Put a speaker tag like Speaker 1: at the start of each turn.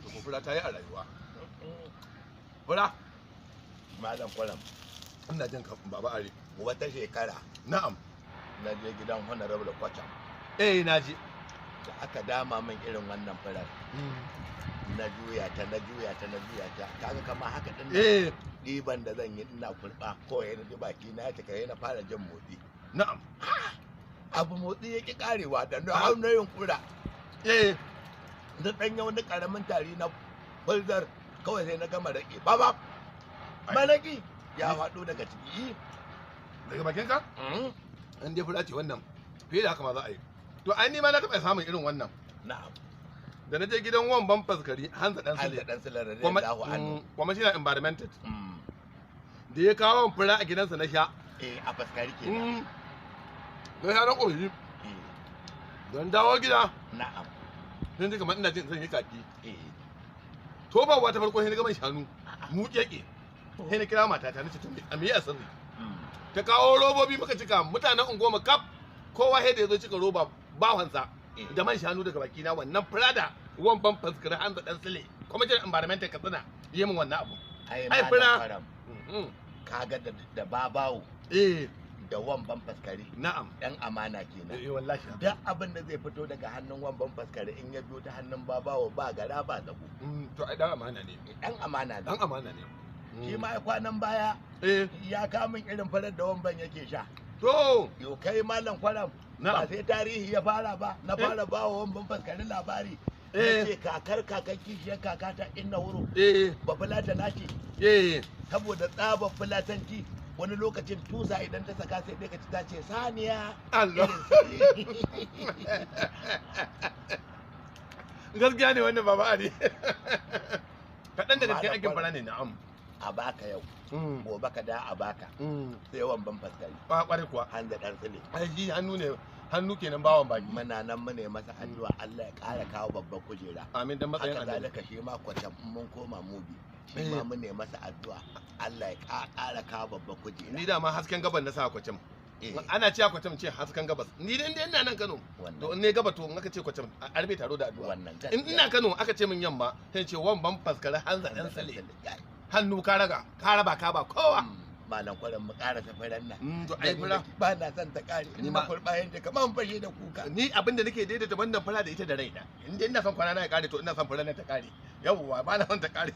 Speaker 1: ko fura ta yi a rayuwa. Fura
Speaker 2: Malam Kwaram,
Speaker 1: ina jin ka baba are.
Speaker 2: wata shekara
Speaker 1: Na'am.
Speaker 2: na je gidan Honorable Kwacham
Speaker 1: Na ji.
Speaker 2: da aka dama min irin wannan furar. Na juya ta kaga kama haka din nan. Ɗiban da zan yi ina kurɓa kawai na ji baki na ta kai na fara jin motsi.
Speaker 1: Na'am.
Speaker 2: Abu motsi yake karewa da na hau na yin kura. Da ɗan wani ƙaramin tari na fulzar kawai sai na gama raƙe. Baba! Malaki! Ya faɗo daga ciki.
Speaker 1: Daga bakin ka? An dai fura ce wannan. Fiye da haka ma za a yi. To ai ni ma na taɓa samun irin wannan.
Speaker 2: Na'am.
Speaker 1: Da na je gidan wan ban faskari Hanza dan Sule.
Speaker 2: Hanza dan Sule radiyallahu anhu.
Speaker 1: Kuma shi na environmental. Da ya kawo fura a gidansa na sha.
Speaker 2: A faskari kenan.
Speaker 1: Da ya na ƙoshi. Don dawo gida.
Speaker 2: Na'am.
Speaker 1: Sun ji kamar ina jin zan yi kaki. To ba wata farko sai na gaban shanu. Mu keke. Sai na kira matata na ce to a me ya sirri. Ta kawo robobi muka cika mutanen unguwa kaf kowa sai da ya zo cika roba bawansa da man shanu daga baki na wannan furada wan ban faskari Hanza dan Sule kuma jin environmental Katsina yi min wannan abu. Ai fura.
Speaker 2: Kaga da babawo. Da wamban faskari.
Speaker 1: Na'am.
Speaker 2: Dan amana kenan.
Speaker 1: Wallahi.
Speaker 2: Duk abin da zai fito daga hannun wamban faskari in ya biyo ta hannun babawo ba gara ba zago.
Speaker 1: To ai dan amana ne.
Speaker 2: Dan amana ne.
Speaker 1: Dan amana ne.
Speaker 2: Shi ma kwanan baya ya kamun irin farar da wamban yake sha.
Speaker 1: To.
Speaker 2: Yo kai Malam Kwaram. Ba sai tarihi ya fara ba. Na fara ba wa wamban faskari labari. Ce kakar kishiyar kakata inna wuro. Ba fulata na ce. Saboda tsaba fulatanci. Wani lokacin tusa idan ta saka sai dai ka ci ta ce saniya.
Speaker 1: Allah. Gaskiya ne wannan baba Ali. Kaɗan da gaske aikin fara ne na'am.
Speaker 2: A baka yau. Gobe ka da a baka. Sai wamban faskari.
Speaker 1: Ba kware kuwa.
Speaker 2: Hanza dan Sule.
Speaker 1: Ai shi hannu kenan bawan baki.
Speaker 2: Muna nan mu ne masa addu'a Allah ya ƙara kawo babban kujera.
Speaker 1: Amin dan matsayin
Speaker 2: Allah.
Speaker 1: Allah.
Speaker 2: Haka zalika shi ma Kwacham mun koma mubi. Shi ma mu ne masa addu'a Allah ya ƙara kawo babban kujera.
Speaker 1: Ni da ma hasken gaban na sa Kwacham. Ana cewa Kwacham ce hasken gabas. Ni dai ina nan Kano. To in ne gaba to in aka ce Kwacham a rufe taro da addu'a. In ina Kano aka ce min yamma sai ce wan ban faskare Hanza dan Sule. Hannu ka raga, ka raba ka ba kowa.
Speaker 2: Malam Kwaram mu ƙara safaran nan.
Speaker 1: To ai fura
Speaker 2: ba na son ta ƙare. Ni ma kurbayen ta kaman fashe da kuka.
Speaker 1: Ni abinda nake daidaita wannan fura da ita da raina. In dai ina son kwana na ya ƙare to ina son fura na ta ƙare. Yawwa ba na son ta ƙare.